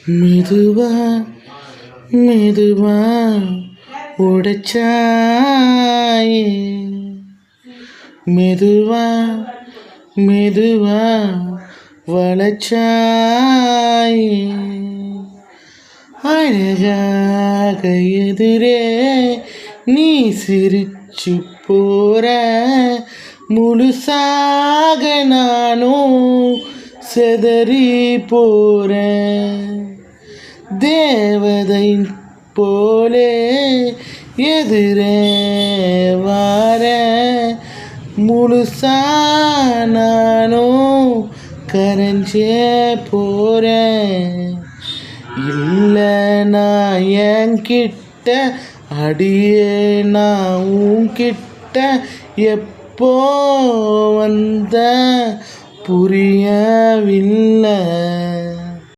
மெதுவா மெதுவா உடைச்சாயே, மெதுவா மெதுவா வளைச்சாயே, அழகாக எதிரே நீ சிரிச்சு போற, முழுசாக நானும் செதறி போறேன். தேவதை போலே எதிரே வார, முழுசா நானும் கரைஞ்சே போறேன். இல்லை நான் என்கிட்ட, அடியே நான் உன்கிட்ட எப்போ வந்த புரியவில்லை.